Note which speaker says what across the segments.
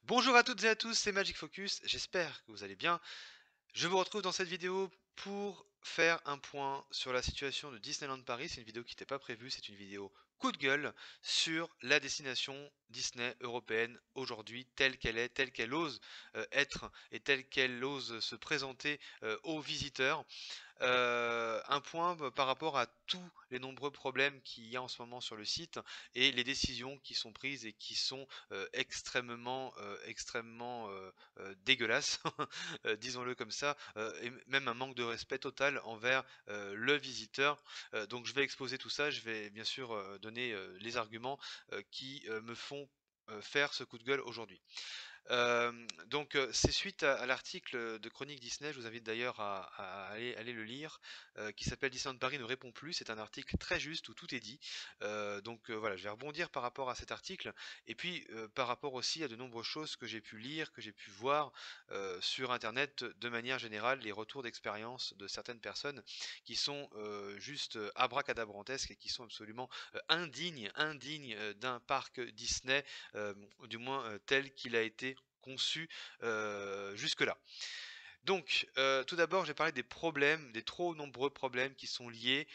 Speaker 1: Bonjour à toutes et à tous, c'est Magic Focus, j'espère que vous allez bien. Je vous retrouve dans cette vidéo pour faire un point sur la situation de Disneyland Paris. C'est une vidéo qui n'était pas prévue, c'est une vidéo coup de gueule sur la destination Disney européenne aujourd'hui, telle qu'elle est, telle qu'elle ose être et telle qu'elle ose se présenter aux visiteurs. Un point par rapport à tous les nombreux problèmes qu'il y a en ce moment sur le site et les décisions qui sont prises et qui sont extrêmement dégueulasses, disons-le comme ça, et même un manque de respect total envers le visiteur. Donc je vais exposer tout ça, je vais bien sûr donner les arguments qui me font faire ce coup de gueule aujourd'hui. C'est suite à l'article de Chronique Disney, je vous invite d'ailleurs à aller le lire, qui s'appelle Disneyland Paris ne répond plus. C'est un article très juste où tout est dit. Voilà, je vais rebondir par rapport à cet article et puis par rapport aussi à de nombreuses choses que j'ai pu lire, que j'ai pu voir sur internet de manière générale, les retours d'expérience de certaines personnes qui sont juste abracadabrantesques et qui sont absolument indignes d'un parc Disney, du moins tel qu'il a été conçu jusque-là. Tout d'abord, je vais parler des problèmes, des trop nombreux problèmes qui sont liés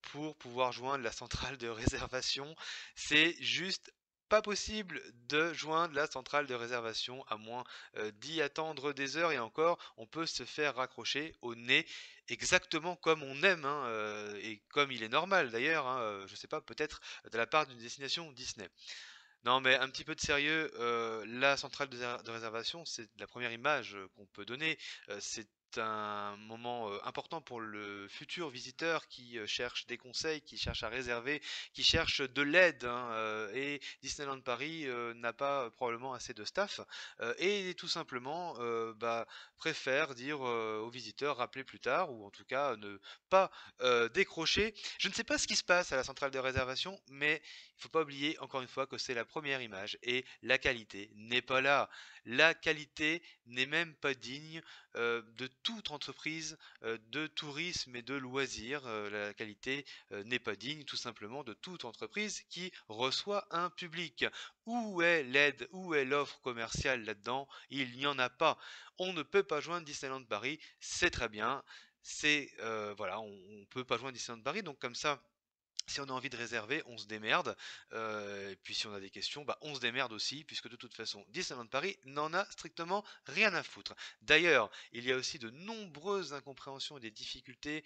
Speaker 1: pour pouvoir joindre la centrale de réservation. C'est juste pas possible de joindre la centrale de réservation à moins d'y attendre des heures et encore, on peut se faire raccrocher au nez exactement comme on aime hein, et comme il est normal d'ailleurs, hein, je sais pas, peut-être de la part d'une destination Disney. Non, mais un petit peu de sérieux, la centrale de réservation, c'est la première image, qu'on peut donner. C'est un moment, important pour le futur visiteur qui, cherche des conseils, qui cherche à réserver, qui cherche de l'aide, hein, et Disneyland Paris, n'a pas probablement assez de staff, et tout simplement, préfère dire, aux visiteurs: «Rappelez plus tard» ou en tout cas ne pas, décrocher. Je ne sais pas ce qui se passe à la centrale de réservation, mais il faut pas oublier encore une fois que c'est la première image et la qualité n'est pas là. La qualité n'est même pas digne de toute entreprise de tourisme et de loisirs. La qualité n'est pas digne tout simplement de toute entreprise qui reçoit un public. Où est l'aide, où est l'offre commerciale là-dedans? Il n'y en a pas. On ne peut pas joindre Disneyland Paris, c'est très bien. C'est voilà, on peut pas joindre Disneyland Paris, donc comme ça si on a envie de réserver, on se démerde. Et puis si on a des questions, bah, on se démerde aussi, puisque de toute façon, Disneyland Paris n'en a strictement rien à foutre. D'ailleurs, il y a aussi de nombreuses incompréhensions et des difficultés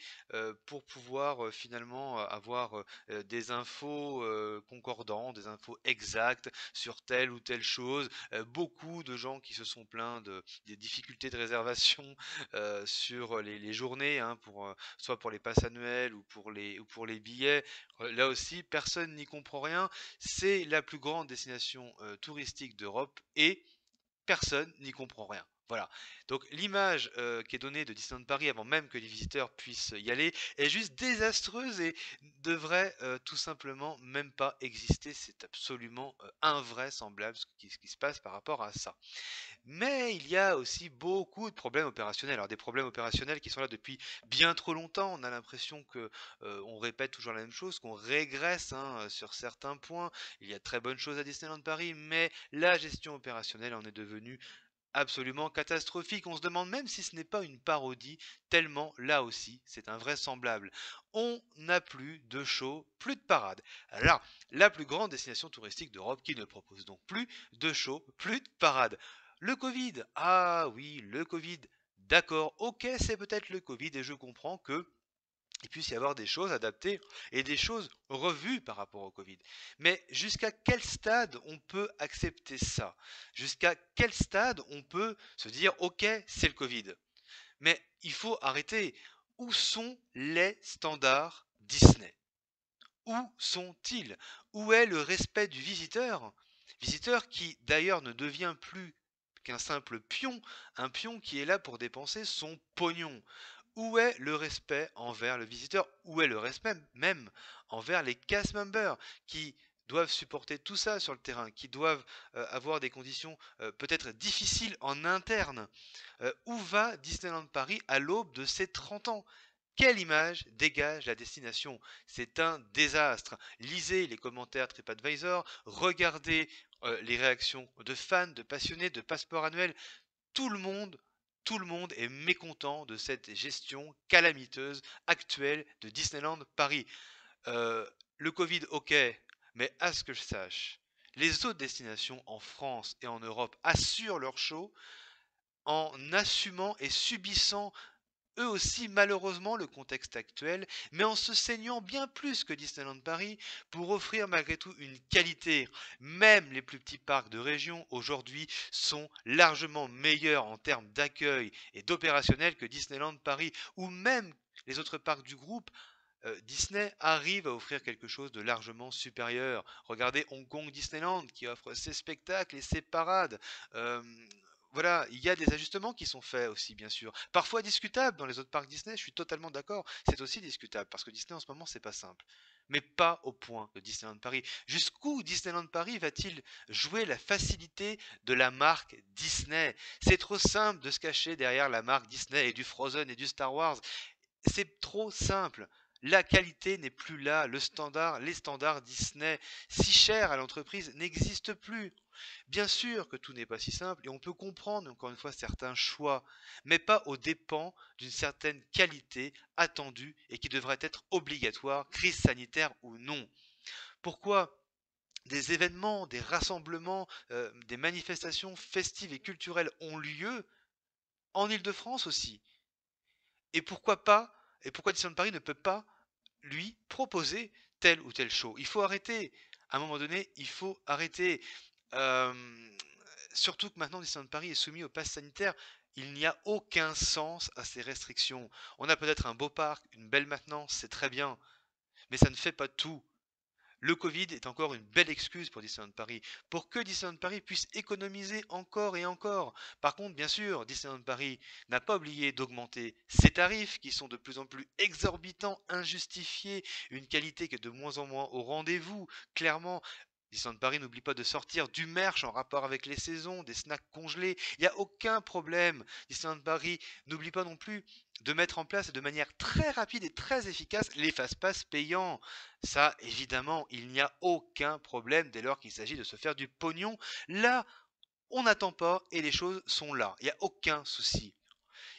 Speaker 1: pour pouvoir finalement avoir des infos concordantes, des infos exactes sur telle ou telle chose. Beaucoup de gens qui se sont plaints des difficultés de réservation sur les journées, hein, soit pour les passes annuelles ou pour les billets. Là aussi, personne n'y comprend rien. C'est la plus grande destination touristique d'Europe et personne n'y comprend rien. Voilà. Donc l'image qui est donnée de Disneyland Paris avant même que les visiteurs puissent y aller est juste désastreuse et devrait tout simplement même pas exister. C'est absolument invraisemblable ce qui se passe par rapport à ça. Mais il y a aussi beaucoup de problèmes opérationnels. Alors des problèmes opérationnels qui sont là depuis bien trop longtemps. On a l'impression que on répète toujours la même chose, qu'on régresse hein, sur certains points. Il y a de très bonnes choses à Disneyland Paris, mais la gestion opérationnelle en est devenue absolument catastrophique. On se demande même si ce n'est pas une parodie, tellement là aussi c'est invraisemblable. On n'a plus de show, plus de parade. Alors, la plus grande destination touristique d'Europe qui ne propose donc plus de show, plus de parade. Le Covid, ah oui, le Covid, d'accord, ok, c'est peut-être le Covid et je comprends que il puisse y avoir des choses adaptées et des choses revues par rapport au Covid. Mais jusqu'à quel stade on peut accepter ça? Jusqu'à quel stade on peut se dire ok, c'est le Covid? Mais il faut arrêter. Où sont les standards Disney? Où sont-ils? Où est le respect du visiteur? Visiteur qui d'ailleurs ne devient plus qu'un simple pion, un pion qui est là pour dépenser son pognon. Où est le respect envers le visiteur? Où est le respect même envers les cast members qui doivent supporter tout ça sur le terrain, qui doivent avoir des conditions peut-être difficiles en interne? Où va Disneyland Paris à l'aube de ses 30 ans? Quelle image dégage la destination? C'est un désastre. Lisez les commentaires TripAdvisor, regardez les réactions de fans, de passionnés, de passeports annuels. Tout le monde, tout le monde est mécontent de cette gestion calamiteuse actuelle de Disneyland Paris. Euh, le Covid, ok, mais à ce que je sache, les autres destinations en France et en Europe assurent leur show en assumant et subissant eux aussi malheureusement le contexte actuel, mais en se saignant bien plus que Disneyland Paris pour offrir malgré tout une qualité. Même les plus petits parcs de région aujourd'hui sont largement meilleurs en termes d'accueil et d'opérationnel que Disneyland Paris, ou même les autres parcs du groupe. Disney arrive à offrir quelque chose de largement supérieur. Regardez Hong Kong Disneyland qui offre ses spectacles et ses parades. Euh, voilà, il y a des ajustements qui sont faits aussi, bien sûr. Parfois discutables dans les autres parcs Disney, je suis totalement d'accord. C'est aussi discutable parce que Disney en ce moment, c'est pas simple. Mais pas au point de Disneyland Paris. Jusqu'où Disneyland Paris va-t-il jouer la facilité de la marque Disney? C'est trop simple de se cacher derrière la marque Disney et du Frozen et du Star Wars. C'est trop simple. La qualité n'est plus là. Les standards Disney, si chers à l'entreprise, n'existent plus. Bien sûr que tout n'est pas si simple et on peut comprendre encore une fois certains choix, mais pas aux dépens d'une certaine qualité attendue et qui devrait être obligatoire, crise sanitaire ou non. Pourquoi des événements, des rassemblements, des manifestations festives et culturelles ont lieu en Île-de-France aussi? Et pourquoi pas, et pourquoi Disneyland Paris ne peut pas lui proposer tel ou tel show? Il faut arrêter. À un moment donné, il faut arrêter. Euh, Surtout que maintenant Disneyland Paris est soumis au pass sanitaire. Il n'y a aucun sens à ces restrictions. On a peut-être un beau parc, une belle maintenance, c'est très bien, mais ça ne fait pas tout. Le Covid est encore une belle excuse pour Disneyland Paris, pour que Disneyland Paris puisse économiser encore et encore. Par contre, bien sûr, Disneyland Paris n'a pas oublié d'augmenter ses tarifs qui sont de plus en plus exorbitants, injustifiés, une qualité qui est de moins en moins au rendez-vous. Clairement, Disneyland Paris n'oublie pas de sortir du merch en rapport avec les saisons, des snacks congelés. Il n'y a aucun problème. Disneyland Paris n'oublie pas non plus de mettre en place de manière très rapide et très efficace les fast-pass payants. Ça, évidemment, il n'y a aucun problème dès lors qu'il s'agit de se faire du pognon. Là, on n'attend pas et les choses sont là. Il n'y a aucun souci.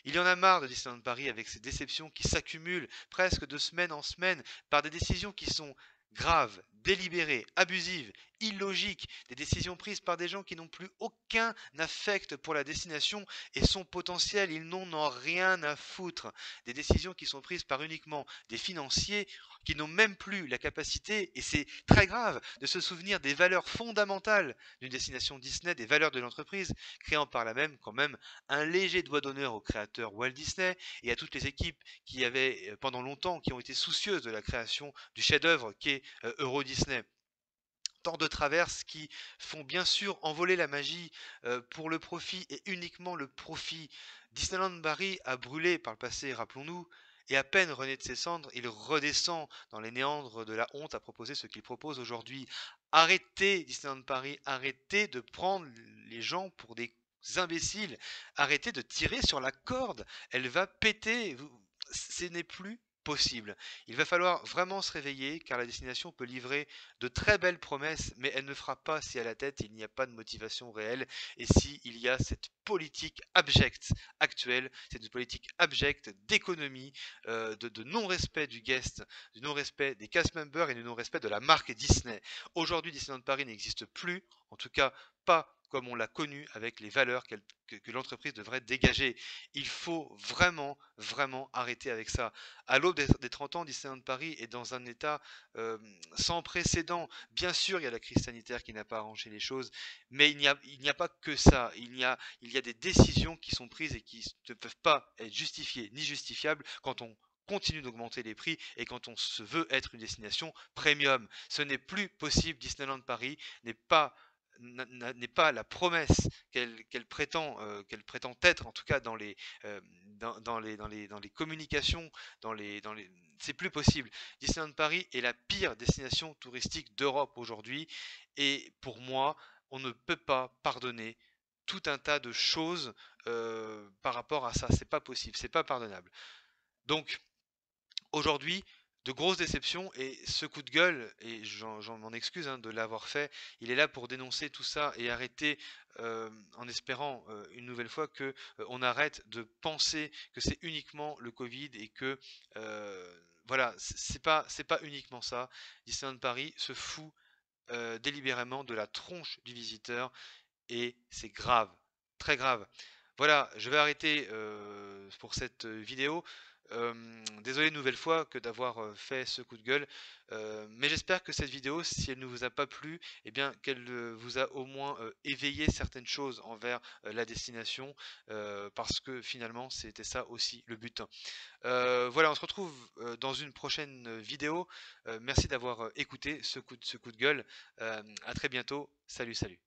Speaker 1: Il y en a marre de Disneyland Paris avec ces déceptions qui s'accumulent presque de semaine en semaine par des décisions qui sont graves, délibérées, abusives, illogiques, des décisions prises par des gens qui n'ont plus aucun affect pour la destination et son potentiel, ils n'en ont rien à foutre. Des décisions qui sont prises par uniquement des financiers qui n'ont même plus la capacité, et c'est très grave, de se souvenir des valeurs fondamentales d'une destination Disney, des valeurs de l'entreprise, créant par là même quand même un léger doigt d'honneur au créateur Walt Disney et à toutes les équipes qui avaient pendant longtemps qui ont été soucieuses de la création du chef-d'œuvre qu'est Euro Disney. Tant de traverses qui font bien sûr envoler la magie pour le profit et uniquement le profit. Disneyland Paris a brûlé par le passé, rappelons-nous, et à peine rené de ses cendres, il redescend dans les néandres de la honte à proposer ce qu'il propose aujourd'hui. Arrêtez, Disneyland Paris, arrêtez de prendre les gens pour des imbéciles, arrêtez de tirer sur la corde, elle va péter, ce n'est plus possible. Il va falloir vraiment se réveiller car la destination peut livrer de très belles promesses, mais elle ne fera pas si à la tête il n'y a pas de motivation réelle et si il y a cette politique abjecte actuelle, cette politique abjecte d'économie, de non-respect du guest, du non-respect des cast members et du non-respect de la marque Disney. Aujourd'hui, Disneyland Paris n'existe plus, en tout cas pas comme on l'a connu avec les valeurs que l'entreprise devrait dégager. Il faut vraiment, vraiment arrêter avec ça. À l'aube des 30 ans, Disneyland Paris est dans un état euh, sans précédent. Bien sûr, il y a la crise sanitaire qui n'a pas arrangé les choses, mais il n'y a pas que ça. Il y a des décisions qui sont prises et qui ne peuvent pas être justifiées ni justifiables quand on continue d'augmenter les prix et quand on se veut être une destination premium. Ce n'est plus possible. Disneyland Paris n'est pas la promesse qu'elle prétend être, en tout cas euh, dans les communications, c'est plus possible. Disneyland Paris est la pire destination touristique d'Europe aujourd'hui, et pour moi, on ne peut pas pardonner tout un tas de choses par rapport à ça. C'est pas possible, c'est pas pardonnable. Donc, aujourd'hui, de grosses déceptions et ce coup de gueule, et j'en m'en excuse hein, de l'avoir fait, il est là pour dénoncer tout ça et arrêter, en espérant une nouvelle fois que on arrête de penser que c'est uniquement le Covid et que voilà, c'est pas uniquement ça. Disneyland Paris se fout délibérément de la tronche du visiteur et c'est grave, très grave. Voilà, je vais arrêter pour cette vidéo. Désolé une nouvelle fois que d'avoir fait ce coup de gueule, mais j'espère que cette vidéo, si elle ne vous a pas plu, eh bien qu'elle vous a au moins éveillé certaines choses envers la destination, parce que finalement c'était ça aussi le but. Voilà, on se retrouve dans une prochaine vidéo. Merci d'avoir écouté ce coup de gueule. À très bientôt. Salut, salut.